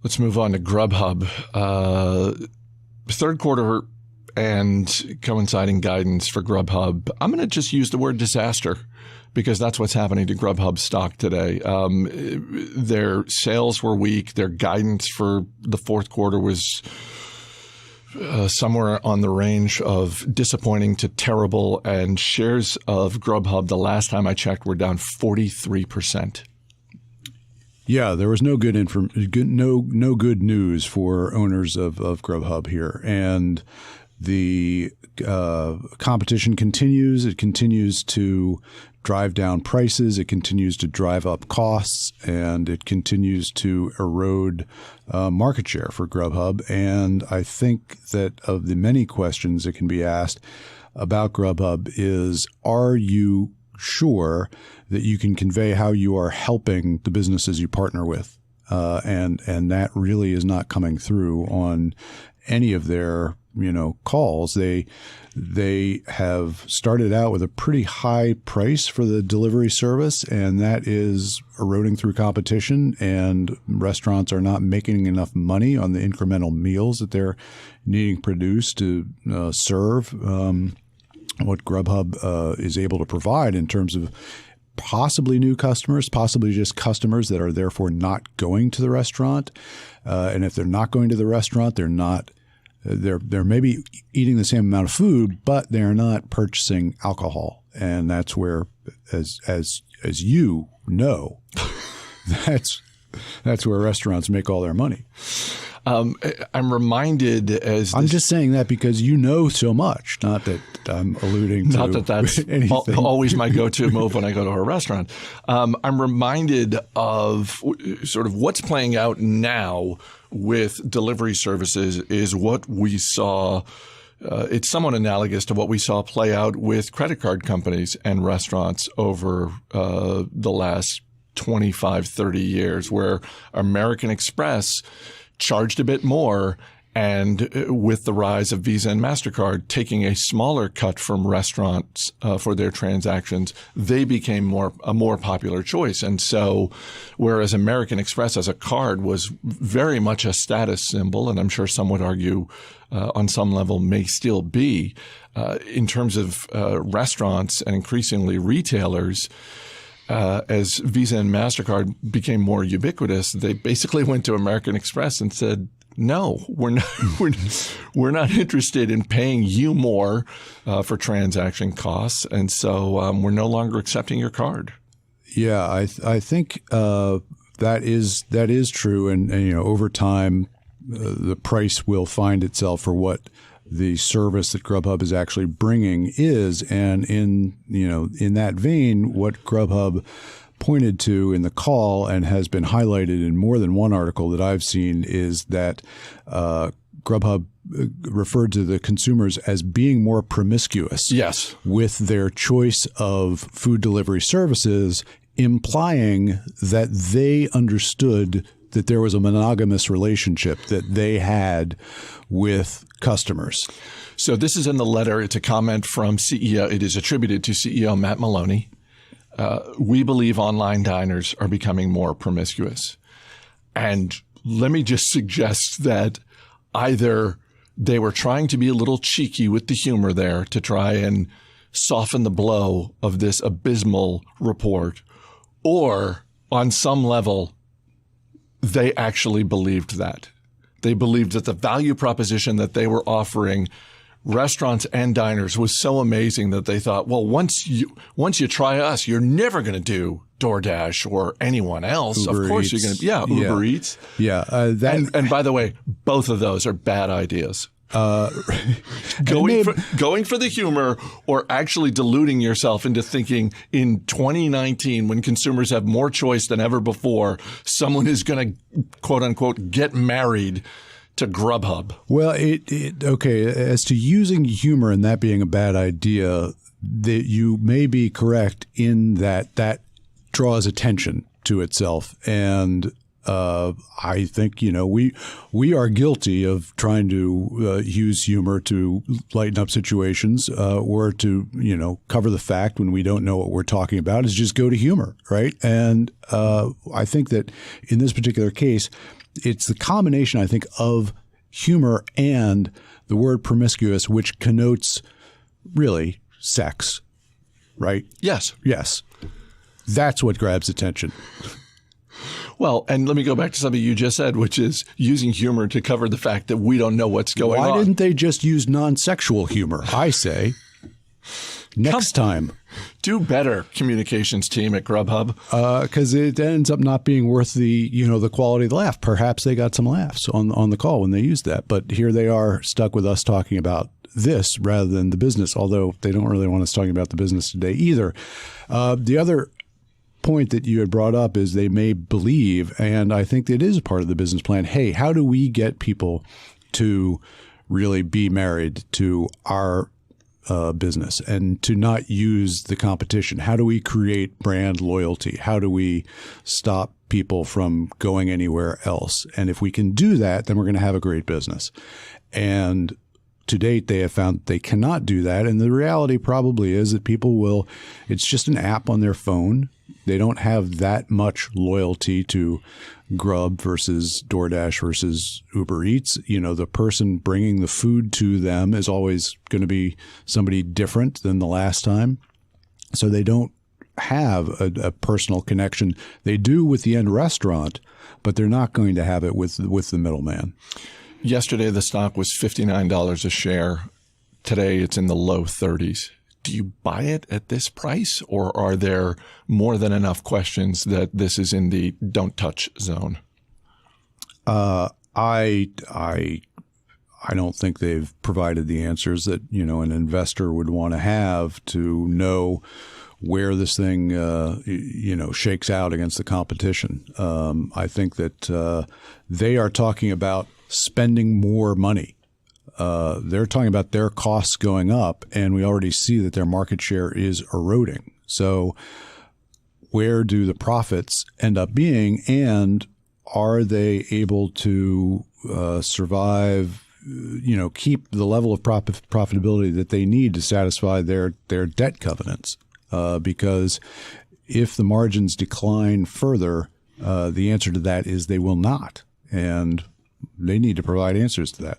Let's move on to Grubhub. Third quarter and coinciding guidance for Grubhub. I'm going to just use the word disaster because that's what's happening to Grubhub stock today. Their sales were weak. Their guidance for the fourth quarter was somewhere on the range of disappointing to terrible. And shares of Grubhub, the last time I checked, were down 43%. Yeah, there was no good no good news for owners of Grubhub here, and the competition continues. It continues to drive down prices. It continues to drive up costs, and it continues to erode market share for Grubhub. And I think that of the many questions that can be asked about Grubhub is, are you sure that you can convey how you are helping the businesses you partner with? And that really is not coming through on any of their calls. They have started out with a pretty high price for the delivery service, and that is eroding through competition, and restaurants are not making enough money on the incremental meals that they're needing produced to serve what Grubhub is able to provide in terms of possibly new customers, possibly just customers that are therefore not going to the restaurant. And if they're not going to the restaurant, they're maybe eating the same amount of food, but they're not purchasing alcohol. And that's where, as you know, that's where restaurants make all their money. I'm reminded I'm just saying that because you know so much, not that I'm alluding to. Not that that's always my go-to move when I go to a restaurant. I'm reminded of sort of what's playing out now with delivery services is what we saw. It's somewhat analogous to what we saw play out with credit card companies and restaurants over the last 25, 30 years, where American Express charged a bit more, and with the rise of Visa and MasterCard taking a smaller cut from restaurants for their transactions, they became a more popular choice. And so whereas American Express as a card was very much a status symbol, and I'm sure some would argue on some level may still be, in terms of restaurants and increasingly retailers, as Visa and MasterCard became more ubiquitous, they basically went to American Express and said, no, we're not interested in paying you more for transaction costs. And so we're no longer accepting your card. Yeah, I think that is true. And over time, the price will find itself for what the service that Grubhub is actually bringing is. And in that vein, what Grubhub pointed to in the call and has been highlighted in more than one article that I've seen is that Grubhub referred to the consumers as being more promiscuous. Yes. With their choice of food delivery services, implying that they understood that there was a monogamous relationship that they had with customers. So this is in the letter. It's a comment from CEO. It is attributed to CEO Matt Maloney. We believe online diners are becoming more promiscuous. And let me just suggest that either they were trying to be a little cheeky with the humor there to try and soften the blow of this abysmal report, or on some level, they actually believed that. They believed that the value proposition that they were offering restaurants and diners was so amazing that they thought, well, once you try us, you're never going to do DoorDash or anyone else. Uber of course, Eats. you're going to, Uber Eats. Yeah. And by the way, both of those are bad ideas. Going for the humor or actually deluding yourself into thinking in 2019, when consumers have more choice than ever before, someone is going to, quote unquote, get married to Grubhub. Well, okay. As to using humor and that being a bad idea, that you may be correct in that draws attention to itself. And I think, we are guilty of trying to use humor to lighten up situations or to, cover the fact when we don't know what we're talking about is just go to humor, right? And I think that in this particular case, it's the combination, I think, of humor and the word promiscuous, which connotes really sex, right? Yes. Yes. That's what grabs attention. Well, and let me go back to something you just said, which is using humor to cover the fact that we don't know what's going on. Why didn't they just use non-sexual humor? I say next time. Do better, communications team at Grubhub. Because it ends up not being worth the quality of the laugh. Perhaps they got some laughs on the call when they used that. But here they are stuck with us talking about this rather than the business, although they don't really want us talking about the business today either. The other point that you had brought up is they may believe, and I think it is a part of the business plan, hey, how do we get people to really be married to our business and to not use the competition? How do we create brand loyalty? How do we stop people from going anywhere else? And if we can do that, then we're going to have a great business. And to date, they have found they cannot do that. And the reality probably is that people will, it's just an app on their phone. They don't have that much loyalty to GRUB versus DoorDash versus Uber Eats. The person bringing the food to them is always going to be somebody different than the last time. So they don't have a personal connection. They do with the end restaurant, but they're not going to have it with the middleman. Yesterday, the stock was $59 a share. Today, it's in the low 30s. Do you buy it at this price, or are there more than enough questions that this is in the don't touch zone? I don't think they've provided the answers that an investor would want to have to know where this thing shakes out against the competition. I think that they are talking about spending more money. They're talking about their costs going up, and we already see that their market share is eroding. So where do the profits end up being, and are they able to survive, keep the level of profitability that they need to satisfy their debt covenants? Because if the margins decline further, the answer to that is they will not. And they need to provide answers to that.